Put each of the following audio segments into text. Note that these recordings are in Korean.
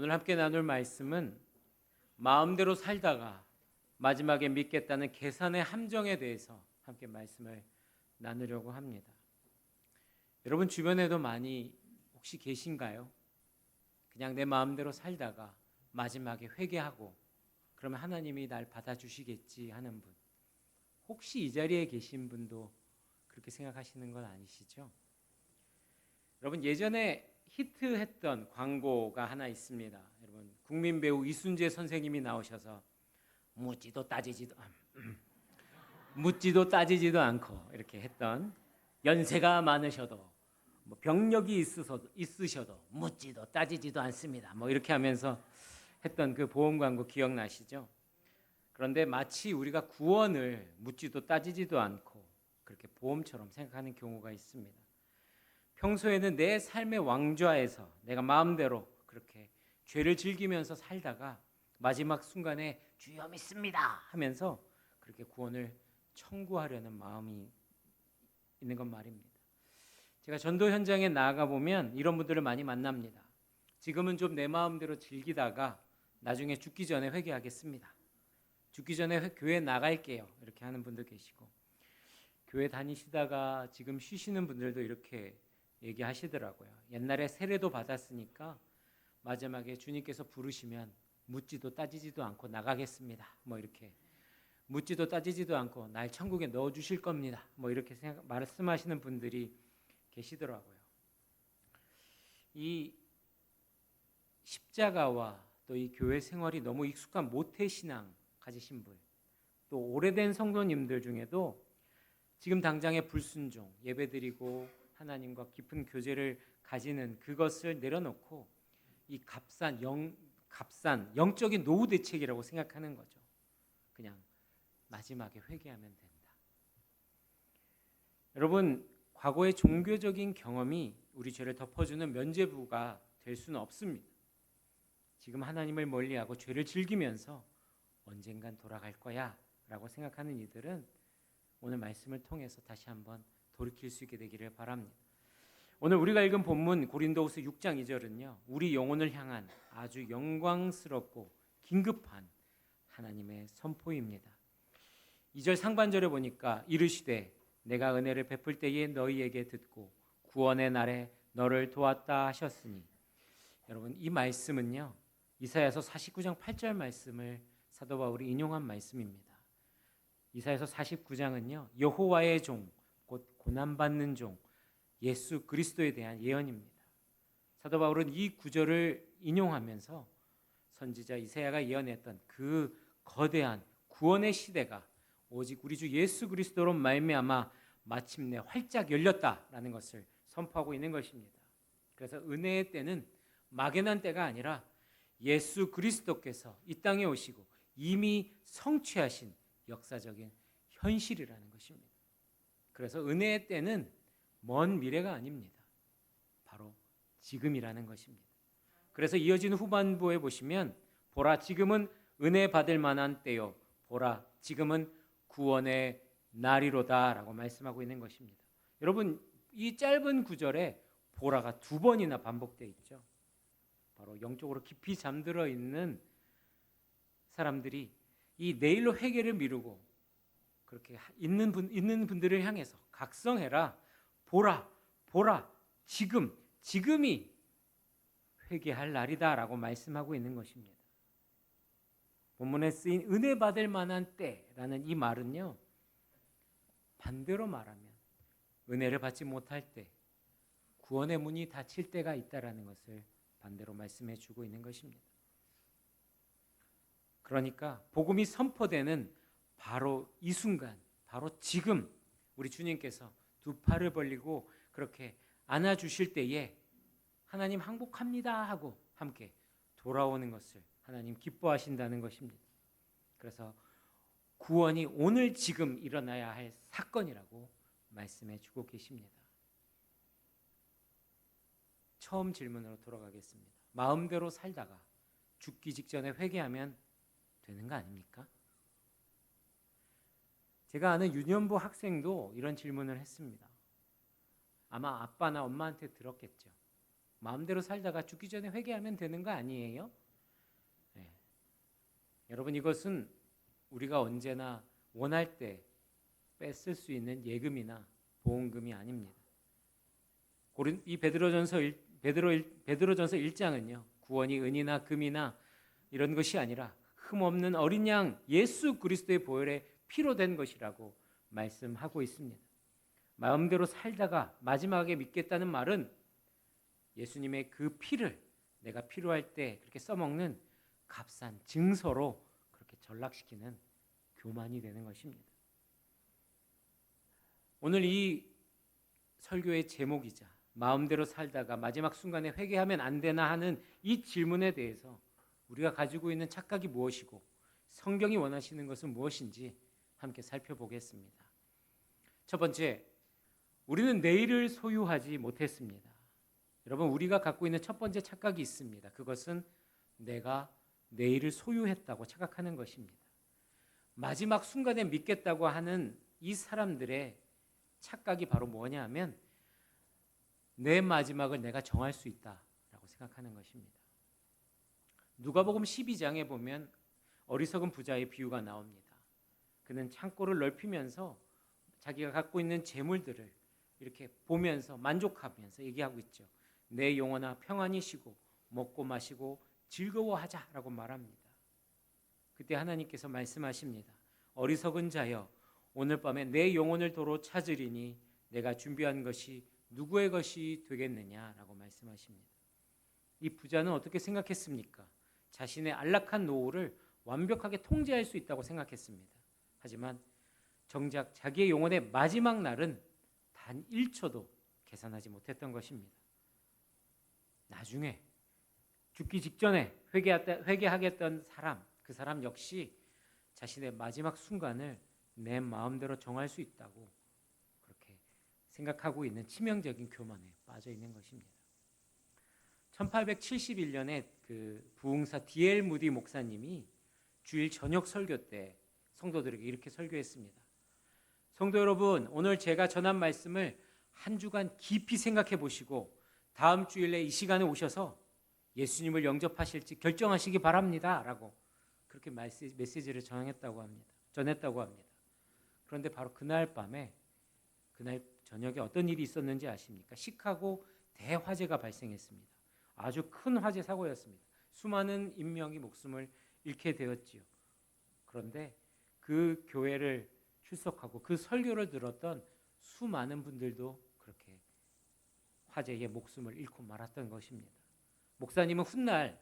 오늘 함께 나눌 말씀은 마음대로 살다가 마지막에 믿겠다는 계산의 함정에 대해서 함께 말씀을 나누려고 합니다. 여러분 주변에도 많이 혹시 계신가요? 그냥 내 마음대로 살다가 마지막에 회개하고 그러면 하나님이 날 받아주시겠지 하는 분. 혹시 이 자리에 계신 분도 그렇게 생각하시는 건 아니시죠? 여러분 예전에 히트했던 광고가 하나 있습니다. 여러분 국민 배우 이순재 선생님이 나오셔서 묻지도 따지지도 않고 이렇게 했던, 연세가 많으셔도 병력이 있으셔도 묻지도 따지지도 않습니다. 이렇게 하면서 했던 그 보험 광고 기억나시죠? 그런데 마치 우리가 구원을 묻지도 따지지도 않고 그렇게 보험처럼 생각하는 경우가 있습니다. 평소에는 내 삶의 왕좌에서 내가 마음대로 그렇게 죄를 즐기면서 살다가 마지막 순간에 주여 믿습니다 하면서 그렇게 구원을 청구하려는 마음이 있는 건 말입니다. 제가 전도 현장에 나아가 보면 이런 분들을 많이 만납니다. 지금은 좀 내 마음대로 즐기다가 나중에 죽기 전에 회개하겠습니다. 죽기 전에 교회 나갈게요. 이렇게 하는 분도 계시고, 교회 다니시다가 지금 쉬시는 분들도 이렇게 얘기하시더라고요. 옛날에 세례도 받았으니까 마지막에 주님께서 부르시면 묻지도 따지지도 않고 나가겠습니다. 이렇게 묻지도 따지지도 않고 날 천국에 넣어주실 겁니다. 이렇게 말씀하시는 분들이 계시더라고요. 이 십자가와 또 이 교회 생활이 너무 익숙한 모태신앙 가지신 분, 또 오래된 성도님들 중에도 지금 당장의 불순종, 예배드리고 하나님과 깊은 교제를 가지는 그것을 내려놓고 이 값싼 영적인 노후 대책이라고 생각하는 거죠. 그냥 마지막에 회개하면 된다. 여러분, 과거의 종교적인 경험이 우리 죄를 덮어주는 면죄부가 될 수는 없습니다. 지금 하나님을 멀리하고 죄를 즐기면서 언젠간 돌아갈 거야 라고 생각하는 이들은 오늘 말씀을 통해서 다시 한번 돌이킬 수 있게 되기를 바랍니다. 오늘 우리가 읽은 본문 고린도후서 6장 2절은요, 우리 영혼을 향한 아주 영광스럽고 긴급한 하나님의 선포입니다. 2절 상반절에 보니까 이르시되 내가 은혜를 베풀 때에 너희에게 듣고 구원의 날에 너를 도왔다 하셨으니, 여러분 이 말씀은요 이사야서 49장 8절 말씀을 사도 바울이 인용한 말씀입니다. 이사야서 49장은요 여호와의 종, 곧 고난받는 종 예수 그리스도에 대한 예언입니다. 사도 바울은 이 구절을 인용하면서 선지자 이사야가 예언했던 그 거대한 구원의 시대가 오직 우리 주 예수 그리스도로 말미암아 마침내 활짝 열렸다라는 것을 선포하고 있는 것입니다. 그래서 은혜의 때는 막연한 때가 아니라 예수 그리스도께서 이 땅에 오시고 이미 성취하신 역사적인 현실이라는 것입니다. 그래서 은혜의 때는 먼 미래가 아닙니다. 바로 지금이라는 것입니다. 그래서 이어지는 후반부에 보시면 보라 지금은 은혜 받을 만한 때요, 보라 지금은 구원의 날이로다 라고 말씀하고 있는 것입니다. 여러분 이 짧은 구절에 보라가 2번이나 반복되어 있죠. 바로 영적으로 깊이 잠들어 있는 사람들이 이 내일로 회개를 미루고 그렇게 있는 분들을 향해서 각성해라, 보라 지금이 회개할 날이다 라고 말씀하고 있는 것입니다. 본문에 쓰인 은혜 받을 만한 때라는 이 말은요, 반대로 말하면 은혜를 받지 못할 때, 구원의 문이 닫힐 때가 있다라는 것을 반대로 말씀해 주고 있는 것입니다. 그러니까 복음이 선포되는 바로 이 순간, 바로 지금 우리 주님께서 2팔을 벌리고 그렇게 안아주실 때에 하나님 항복합니다 하고 함께 돌아오는 것을 하나님 기뻐하신다는 것입니다. 그래서 구원이 오늘 지금 일어나야 할 사건이라고 말씀해 주고 계십니다. 처음 질문으로 돌아가겠습니다. 마음대로 살다가 죽기 직전에 회개하면 되는 거 아닙니까? 제가 아는 유년부 학생도 이런 질문을 했습니다. 아마 아빠나 엄마한테 들었겠죠. 마음대로 살다가 죽기 전에 회개하면 되는 거 아니에요? 네. 여러분, 이것은 우리가 언제나 원할 때 뺏을 수 있는 예금이나 보험금이 아닙니다. 이 베드로전서 1장은요. 구원이 은이나 금이나 이런 것이 아니라 흠없는 어린 양 예수 그리스도의 보혈의 피로 된 것이라고 말씀하고 있습니다. 마음대로 살다가 마지막에 믿겠다는 말은 예수님의 그 피를 내가 필요할 때 그렇게 써먹는 값싼 증서로 그렇게 전락시키는 교만이 되는 것입니다. 오늘 이 설교의 제목이자 마음대로 살다가 마지막 순간에 회개하면 안 되나 하는 이 질문에 대해서 우리가 가지고 있는 착각이 무엇이고 성경이 원하시는 것은 무엇인지 함께 살펴보겠습니다. 첫 번째, 우리는 내일을 소유하지 못했습니다. 여러분, 우리가 갖고 있는 첫 번째 착각이 있습니다. 그것은 내가 내일을 소유했다고 착각하는 것입니다. 마지막 순간에 믿겠다고 하는 이 사람들의 착각이 바로 뭐냐 하면 내 마지막을 내가 정할 수 있다라고 생각하는 것입니다. 누가복음 12장에 보면 어리석은 부자의 비유가 나옵니다. 그는 창고를 넓히면서 자기가 갖고 있는 재물들을 이렇게 보면서 만족하면서 얘기하고 있죠. 내 영혼아 평안히 쉬고 먹고 마시고 즐거워하자라고 말합니다. 그때 하나님께서 말씀하십니다. 어리석은 자여, 오늘 밤에 내 영혼을 도로 찾으리니 내가 준비한 것이 누구의 것이 되겠느냐라고 말씀하십니다. 이 부자는 어떻게 생각했습니까? 자신의 안락한 노후를 완벽하게 통제할 수 있다고 생각했습니다. 하지만 정작 자기의 영혼의 마지막 날은 단 1초도 계산하지 못했던 것입니다. 나중에 죽기 직전에 회개하겠던 사람, 그 사람 역시 자신의 마지막 순간을 내 마음대로 정할 수 있다고 그렇게 생각하고 있는 치명적인 교만에 빠져 있는 것입니다. 1871년에 그 부흥사 D.L. 무디 목사님이 주일 저녁 설교 때 성도들에게 이렇게 설교했습니다. 성도 여러분, 오늘 제가 전한 말씀을 한 주간 깊이 생각해 보시고 다음 주일에 이 시간에 오셔서 예수님을 영접하실지 결정하시기 바랍니다 라고 그렇게 메시지를 전했다고 합니다. 그런데 바로 그날 밤에, 그날 저녁에 어떤 일이 있었는지 아십니까? 시카고 대화재가 발생했습니다. 아주 큰 화재 사고였습니다. 수많은 인명이 목숨을 잃게 되었지요. 그런데 그 교회를 출석하고 그 설교를 들었던 수많은 분들도 그렇게 화재에 목숨을 잃고 말았던 것입니다. 목사님은 훗날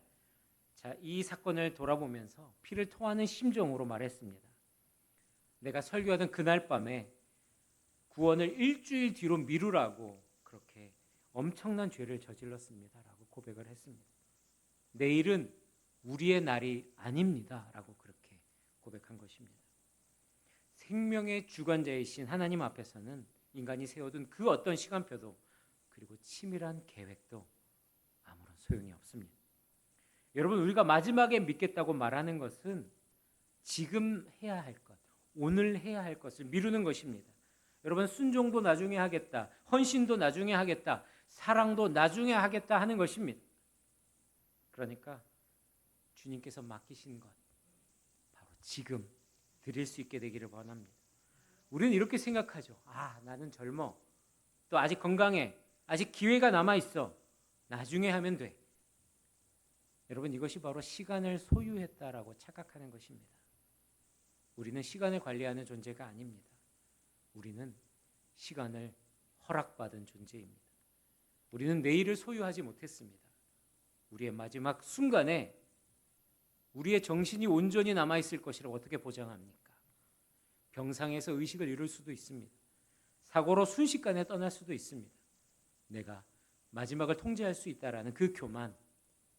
이 사건을 돌아보면서 피를 토하는 심정으로 말했습니다. 내가 설교하던 그날 밤에 구원을 일주일 뒤로 미루라고 그렇게 엄청난 죄를 저질렀습니다 라고 고백을 했습니다. 내일은 우리의 날이 아닙니다 라고 그렇게 고백한 것입니다. 생명의 주관자이신 하나님 앞에서는 인간이 세워둔 그 어떤 시간표도 그리고 치밀한 계획도 아무런 소용이 없습니다. 여러분, 우리가 마지막에 믿겠다고 말하는 것은 지금 해야 할 것, 오늘 해야 할 것을 미루는 것입니다. 여러분, 순종도 나중에 하겠다, 헌신도 나중에 하겠다, 사랑도 나중에 하겠다 하는 것입니다. 그러니까 주님께서 맡기신 것 바로 지금 드릴 수 있게 되기를 원합니다. 우리는 이렇게 생각하죠. 나는 젊어, 또 아직 건강해, 아직 기회가 남아있어, 나중에 하면 돼. 여러분, 이것이 바로 시간을 소유했다라고 착각하는 것입니다. 우리는 시간을 관리하는 존재가 아닙니다. 우리는 시간을 허락받은 존재입니다. 우리는 내일을 소유하지 못했습니다. 우리의 마지막 순간에 우리의 정신이 온전히 남아있을 것이라고 어떻게 보장합니까? 병상에서 의식을 잃을 수도 있습니다. 사고로 순식간에 떠날 수도 있습니다. 내가 마지막을 통제할 수 있다라는 그 교만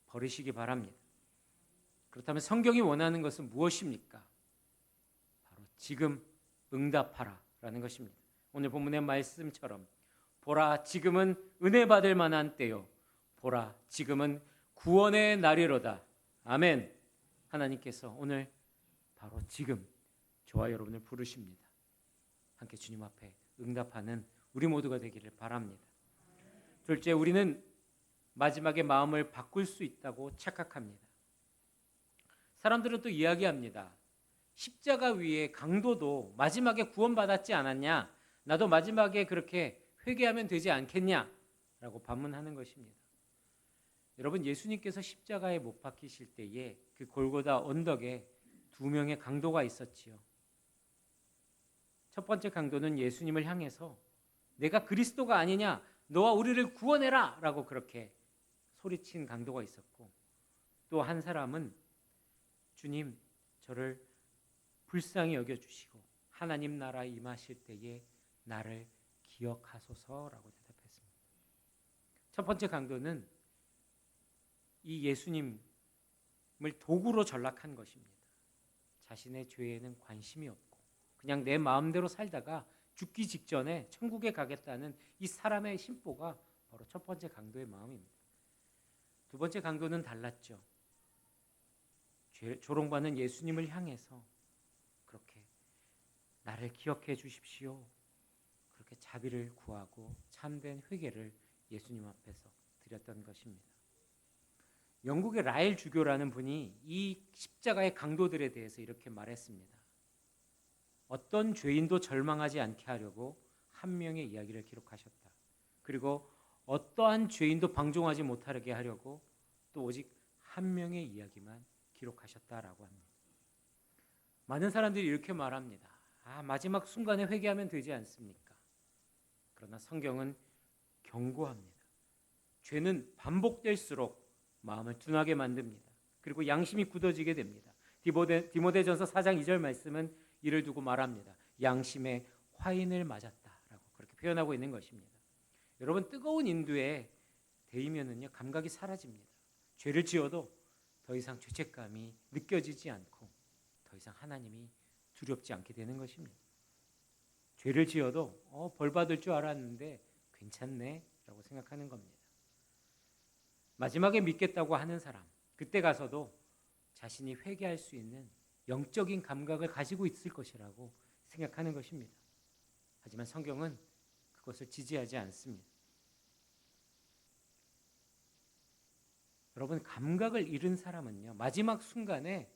버리시기 바랍니다. 그렇다면 성경이 원하는 것은 무엇입니까? 바로 지금 응답하라 라는 것입니다. 오늘 본문의 말씀처럼 보라, 지금은 은혜 받을 만한 때요, 보라, 지금은 구원의 날이로다. 아멘. 하나님께서 오늘 바로 지금 저와 여러분을 부르십니다. 함께 주님 앞에 응답하는 우리 모두가 되기를 바랍니다. 둘째, 우리는 마지막에 마음을 바꿀 수 있다고 착각합니다. 사람들은 또 이야기합니다. 십자가 위에 강도도 마지막에 구원받았지 않았냐? 나도 마지막에 그렇게 회개하면 되지 않겠냐? 라고 반문하는 것입니다. 여러분, 예수님께서 십자가에 못 박히실 때에 그 골고다 언덕에 두 명의 강도가 있었지요. 첫 번째 강도는 예수님을 향해서 내가 그리스도가 아니냐? 너와 우리를 구원해라! 라고 그렇게 소리친 강도가 있었고, 또 한 사람은 주님, 저를 불쌍히 여겨주시고 하나님 나라에 임하실 때에 나를 기억하소서라고 대답했습니다. 첫 번째 강도는 이 예수님을 도구로 전락한 것입니다. 자신의 죄에는 관심이 없고 그냥 내 마음대로 살다가 죽기 직전에 천국에 가겠다는 이 사람의 심보가 바로 첫 번째 강도의 마음입니다. 두 번째 강도는 달랐죠. 조롱받는 예수님을 향해서 그렇게 나를 기억해 주십시오. 그렇게 자비를 구하고 참된 회개를 예수님 앞에서 드렸던 것입니다. 영국의 라일 주교라는 분이 이 십자가의 강도들에 대해서 이렇게 말했습니다. 어떤 죄인도 절망하지 않게 하려고 한 명의 이야기를 기록하셨다. 그리고 어떠한 죄인도 방종하지 못하게 하려고 또 오직 한 명의 이야기만 기록하셨다라고 합니다. 많은 사람들이 이렇게 말합니다. 마지막 순간에 회개하면 되지 않습니까? 그러나 성경은 경고합니다. 죄는 반복될수록 마음을 둔하게 만듭니다. 그리고 양심이 굳어지게 됩니다. 디모데전서 4장 2절 말씀은 이를 두고 말합니다. 양심에 화인을 맞았다라고 그렇게 표현하고 있는 것입니다. 여러분, 뜨거운 인두에 데이면은요 감각이 사라집니다. 죄를 지어도 더 이상 죄책감이 느껴지지 않고 더 이상 하나님이 두렵지 않게 되는 것입니다. 죄를 지어도 벌 받을 줄 알았는데 괜찮네 라고 생각하는 겁니다. 마지막에 믿겠다고 하는 사람, 그때 가서도 자신이 회개할 수 있는 영적인 감각을 가지고 있을 것이라고 생각하는 것입니다. 하지만 성경은 그것을 지지하지 않습니다. 여러분, 감각을 잃은 사람은요 마지막 순간에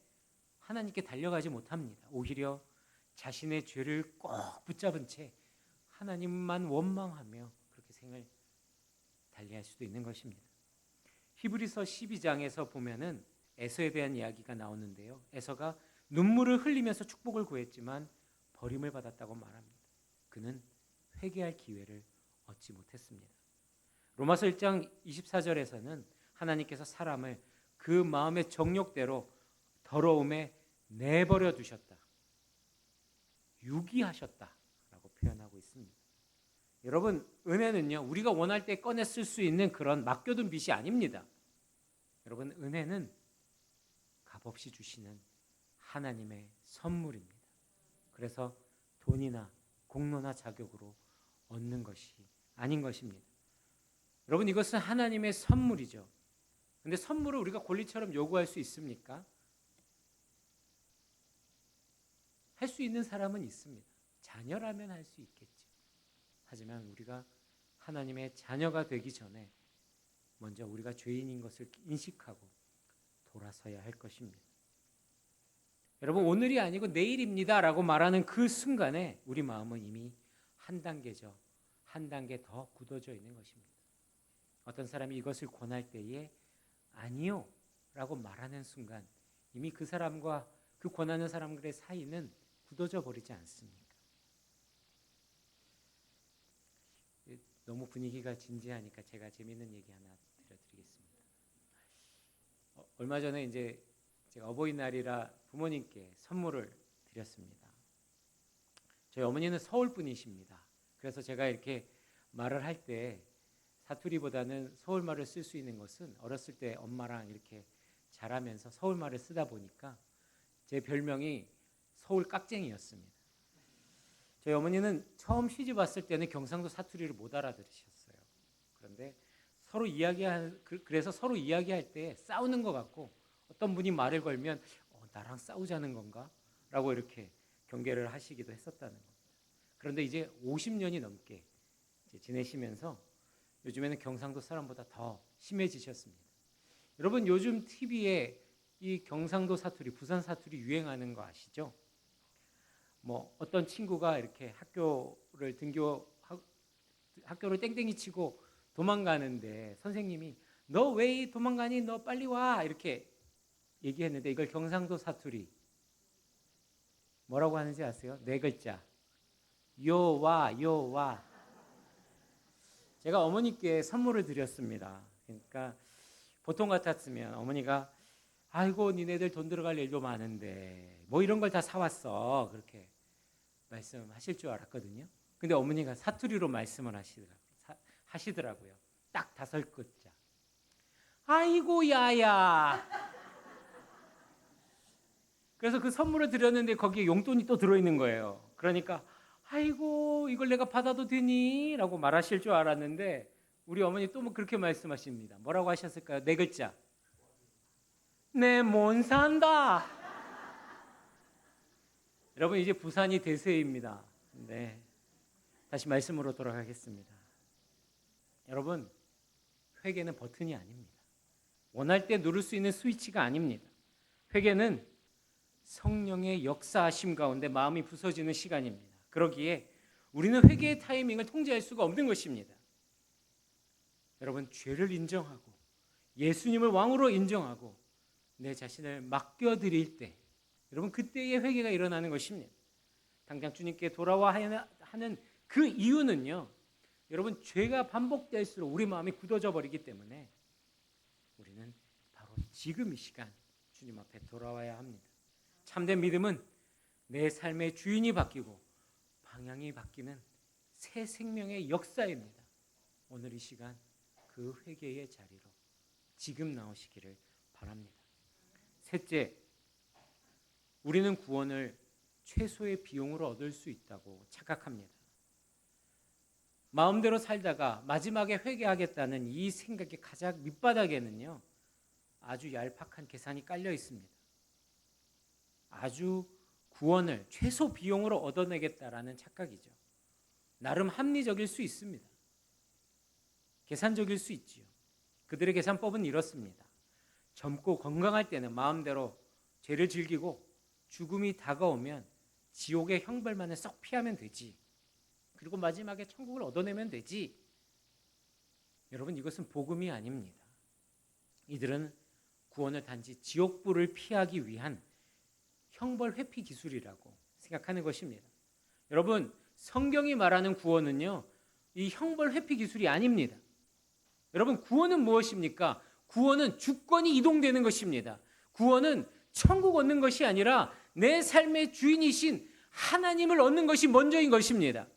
하나님께 달려가지 못합니다. 오히려 자신의 죄를 꼭 붙잡은 채 하나님만 원망하며 그렇게 생을 달리할 수도 있는 것입니다. 히브리서 12장에서 보면은 에서에 대한 이야기가 나오는데요. 에서가 눈물을 흘리면서 축복을 구했지만 버림을 받았다고 말합니다. 그는 회개할 기회를 얻지 못했습니다. 로마서 1장 24절에서는 하나님께서 사람을 그 마음의 정욕대로 더러움에 내버려 두셨다. 유기하셨다라고 표현하고 있습니다. 여러분, 은혜는요 우리가 원할 때 꺼내 쓸 수 있는 그런 맡겨둔 빚이 아닙니다. 여러분, 은혜는 값없이 주시는 하나님의 선물입니다. 그래서 돈이나 공로나 자격으로 얻는 것이 아닌 것입니다. 여러분, 이것은 하나님의 선물이죠. 근데 선물을 우리가 권리처럼 요구할 수 있습니까? 할 수 있는 사람은 있습니다. 자녀라면 할 수 있겠죠. 하지만 우리가 하나님의 자녀가 되기 전에 먼저 우리가 죄인인 것을 인식하고 돌아서야 할 것입니다. 여러분, 오늘이 아니고 내일입니다 라고 말하는 그 순간에 우리 마음은 이미 한 단계 더 굳어져 있는 것입니다. 어떤 사람이 이것을 권할 때에 아니요 라고 말하는 순간 이미 그 사람과 그 권하는 사람들의 사이는 굳어져 버리지 않습니까? 너무 분위기가 진지하니까 제가 재미있는 얘기 하나 들려드리겠습니다. 얼마 전에 이제 제가 어버이날이라 부모님께 선물을 드렸습니다. 저희 어머니는 서울 분이십니다. 그래서 제가 이렇게 말을 할 때 사투리보다는 서울말을 쓸 수 있는 것은 어렸을 때 엄마랑 이렇게 자라면서 서울말을 쓰다 보니까 제 별명이 서울 깍쟁이였습니다. 저희 어머니는 처음 시집 왔을 때는 경상도 사투리를 못 알아들으셨어요. 그런데 그래서 서로 이야기할 때 싸우는 것 같고 어떤 분이 말을 걸면 나랑 싸우자는 건가? 라고 이렇게 경계를 하시기도 했었다는 겁니다. 그런데 이제 50년이 넘게 이제 지내시면서 요즘에는 경상도 사람보다 더 심해지셨습니다. 여러분 요즘 TV에 이 경상도 사투리, 부산 사투리 유행하는 거 아시죠? 뭐 어떤 친구가 이렇게 학교를 땡땡이 치고 도망가는데 선생님이 너 왜 도망가니? 너 빨리 와 이렇게 얘기했는데 이걸 경상도 사투리 뭐라고 하는지 아세요? 네 글자. 요와 요와. 제가 어머니께 선물을 드렸습니다. 그러니까 보통 같았으면 어머니가 아이고 니네들 돈 들어갈 일도 많은데 뭐 이런 걸 다 사왔어 그렇게 말씀하실 줄 알았거든요. 근데 어머니가 사투리로 말씀을 하시더라고요. 딱 5글자. 아이고 야야. 그래서 그 선물을 드렸는데 거기에 용돈이 또 들어있는 거예요. 그러니까 아이고 이걸 내가 받아도 되니? 라고 말하실 줄 알았는데 우리 어머니 또 뭐 그렇게 말씀하십니다. 뭐라고 하셨을까요? 4글자. 내 못 산다. 여러분 이제 부산이 대세입니다. 네. 다시 말씀으로 돌아가겠습니다. 여러분 회개는 버튼이 아닙니다. 원할 때 누를 수 있는 스위치가 아닙니다. 회개는 성령의 역사하심 가운데 마음이 부서지는 시간입니다. 그러기에 우리는 회개의 타이밍을 통제할 수가 없는 것입니다. 여러분 죄를 인정하고 예수님을 왕으로 인정하고 내 자신을 맡겨드릴 때 여러분 그때의 회개가 일어나는 것입니다. 당장 주님께 돌아와 하는 그 이유는요. 여러분 죄가 반복될수록 우리 마음이 굳어져 버리기 때문에 우리는 바로 지금 이 시간 주님 앞에 돌아와야 합니다. 참된 믿음은 내 삶의 주인이 바뀌고 방향이 바뀌는 새 생명의 역사입니다. 오늘 이 시간 그 회개의 자리로 지금 나오시기를 바랍니다. 셋째, 우리는 구원을 최소의 비용으로 얻을 수 있다고 착각합니다. 마음대로 살다가 마지막에 회개하겠다는 이 생각의 가장 밑바닥에는요, 아주 얄팍한 계산이 깔려 있습니다. 아주 구원을 최소 비용으로 얻어내겠다라는 착각이죠. 나름 합리적일 수 있습니다. 계산적일 수 있지요. 그들의 계산법은 이렇습니다. 젊고 건강할 때는 마음대로 죄를 즐기고 죽음이 다가오면 지옥의 형벌만을 썩 피하면 되지. 그리고 마지막에 천국을 얻어내면 되지. 여러분 이것은 복음이 아닙니다. 이들은 구원을 단지 지옥불을 피하기 위한 형벌 회피 기술이라고 생각하는 것입니다. 여러분 성경이 말하는 구원은요, 이 형벌 회피 기술이 아닙니다. 여러분 구원은 무엇입니까? 구원은 주권이 이동되는 것입니다. 구원은 천국 얻는 것이 아니라 내 삶의 주인이신 하나님을 얻는 것이 먼저인 것입니다.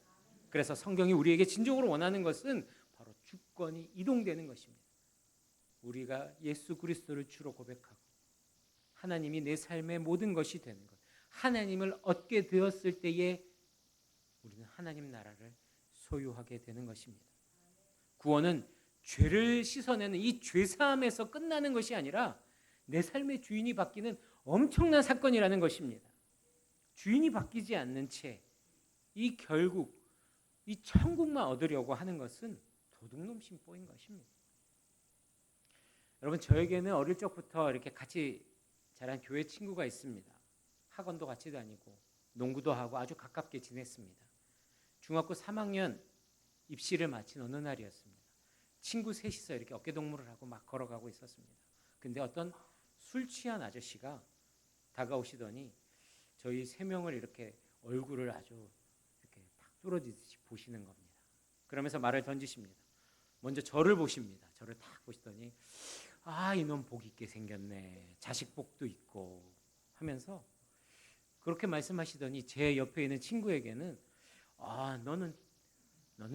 그래서 성경이 우리에게 진정으로 원하는 것은 바로 주권이 이동되는 것입니다. 우리가 예수 그리스도를 주로 고백하고 하나님이 내 삶의 모든 것이 되는 것, 하나님을 얻게 되었을 때에 우리는 하나님 나라를 소유하게 되는 것입니다. 구원은 죄를 씻어내는 이 죄사함에서 끝나는 것이 아니라 내 삶의 주인이 바뀌는 엄청난 사건이라는 것입니다. 주인이 바뀌지 않는 채 이 결국 이 천국만 얻으려고 하는 것은 도둑놈 심보인 것입니다. 여러분 저에게는 어릴 적부터 이렇게 같이 자란 교회 친구가 있습니다. 학원도 같이 다니고 농구도 하고 아주 가깝게 지냈습니다. 중학교 3학년 입시를 마친 어느 날이었습니다. 친구 셋이서 이렇게 어깨동무를 하고 막 걸어가고 있었습니다. 근데 어떤 술 취한 아저씨가 다가오시더니 저희 3명을 이렇게 얼굴을 아주 이렇게 탁 뚫어지듯이 보시는 겁니다. 그러면서 말을 던지십니다. 먼저 저를 보십니다. 저를 탁 보시더니 아 이놈 복 있게 생겼네. 자식 복도 있고 하면서 그렇게 말씀하시더니 제 옆에 있는 친구에게는 아 너는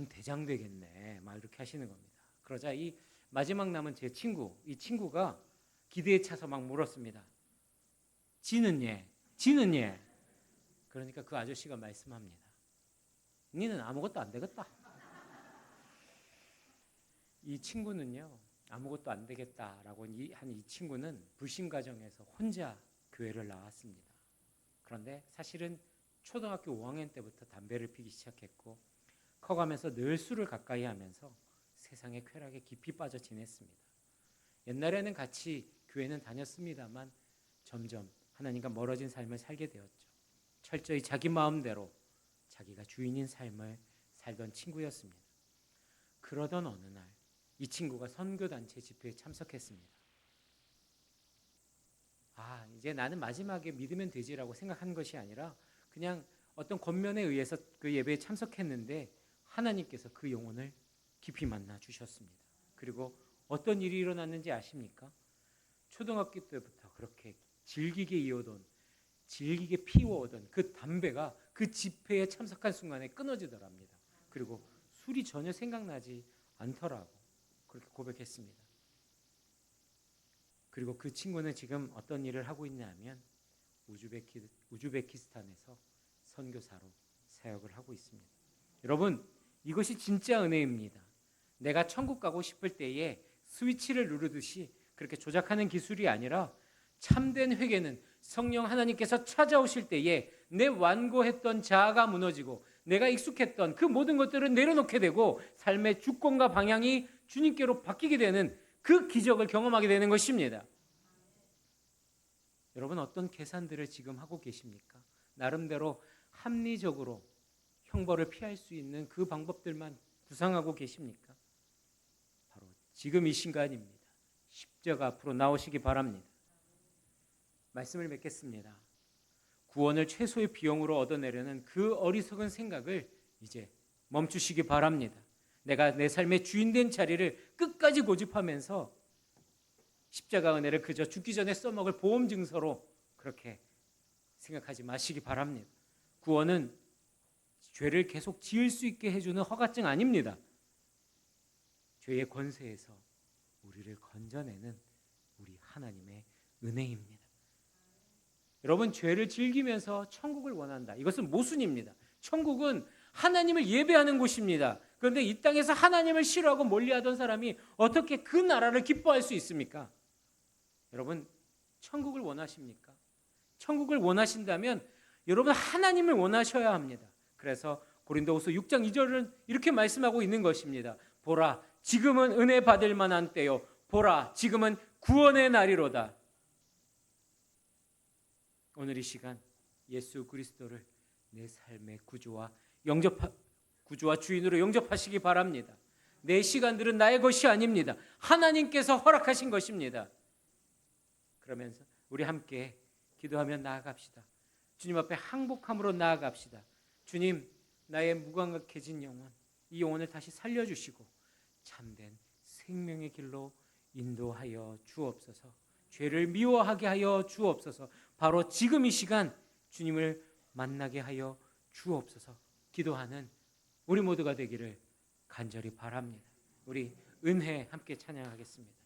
대장 되겠네. 막 이렇게 하시는 겁니다. 그러자 이 마지막 남은 제 친구, 이 친구가 기대에 차서 막 물었습니다. 지는 얘. 그러니까 그 아저씨가 말씀합니다. 니는 아무것도 안 되겠다. 이 친구는요. 아무것도 안 되겠다라고 한 이 친구는 불신 가정에서 혼자 교회를 나왔습니다. 그런데 사실은 초등학교 5학년 때부터 담배를 피기 시작했고 커가면서 늘 술을 가까이 하면서 세상의 쾌락에 깊이 빠져 지냈습니다. 옛날에는 같이 교회는 다녔습니다만 점점 하나님과 멀어진 삶을 살게 되었죠. 철저히 자기 마음대로 자기가 주인인 삶을 살던 친구였습니다. 그러던 어느 날 이 친구가 선교단체 집회에 참석했습니다. 이제 나는 마지막에 믿으면 되지라고 생각한 것이 아니라 그냥 어떤 권면에 의해서 그 예배에 참석했는데 하나님께서 그 영혼을 깊이 만나 주셨습니다. 그리고 어떤 일이 일어났는지 아십니까? 초등학교 때부터 그렇게 질기게 피워오던 그 담배가 그 집회에 참석한 순간에 끊어지더랍니다. 그리고 술이 전혀 생각나지 않더라고 그렇게 고백했습니다. 그리고 그 친구는 지금 어떤 일을 하고 있냐면 우즈베키스탄에서 선교사로 사역을 하고 있습니다. 여러분, 이것이 진짜 은혜입니다. 내가 천국 가고 싶을 때에 스위치를 누르듯이 그렇게 조작하는 기술이 아니라 참된 회개는 성령 하나님께서 찾아오실 때에 내 완고했던 자아가 무너지고 내가 익숙했던 그 모든 것들을 내려놓게 되고 삶의 주권과 방향이 주님께로 바뀌게 되는 그 기적을 경험하게 되는 것입니다. 여러분, 어떤 계산들을 지금 하고 계십니까? 나름대로 합리적으로 형벌을 피할 수 있는 그 방법들만 구상하고 계십니까? 바로 지금 이 순간입니다. 십자가 앞으로 나오시기 바랍니다. 말씀을 맺겠습니다. 구원을 최소의 비용으로 얻어내려는 그 어리석은 생각을 이제 멈추시기 바랍니다. 내가 내 삶의 주인된 자리를 끝까지 고집하면서 십자가 은혜를 그저 죽기 전에 써먹을 보험 증서로 그렇게 생각하지 마시기 바랍니다. 구원은 죄를 계속 지을 수 있게 해주는 허가증 아닙니다. 죄의 권세에서 우리를 건져내는 우리 하나님의 은혜입니다. 여러분, 죄를 즐기면서 천국을 원한다. 이것은 모순입니다. 천국은 하나님을 예배하는 곳입니다. 그런데 이 땅에서 하나님을 싫어하고 멀리하던 사람이 어떻게 그 나라를 기뻐할 수 있습니까? 여러분, 천국을 원하십니까? 천국을 원하신다면 여러분 하나님을 원하셔야 합니다. 그래서 고린도후서 6장 2절은 이렇게 말씀하고 있는 것입니다. 보라, 지금은 은혜 받을 만한 때요. 보라, 지금은 구원의 날이로다. 오늘 이 시간 예수 그리스도를 내 삶의 구주와 주인으로 영접하시기 바랍니다. 내 시간들은 나의 것이 아닙니다. 하나님께서 허락하신 것입니다. 그러면서 우리 함께 기도하며 나아갑시다. 주님 앞에 항복함으로 나아갑시다. 주님, 나의 무감각해진 영혼, 이 영혼을 다시 살려주시고 참된 생명의 길로 인도하여 주옵소서. 죄를 미워하게 하여 주옵소서. 바로 지금 이 시간 주님을 만나게 하여 주옵소서. 기도하는 우리 모두가 되기를 간절히 바랍니다. 우리 은혜 함께 찬양하겠습니다.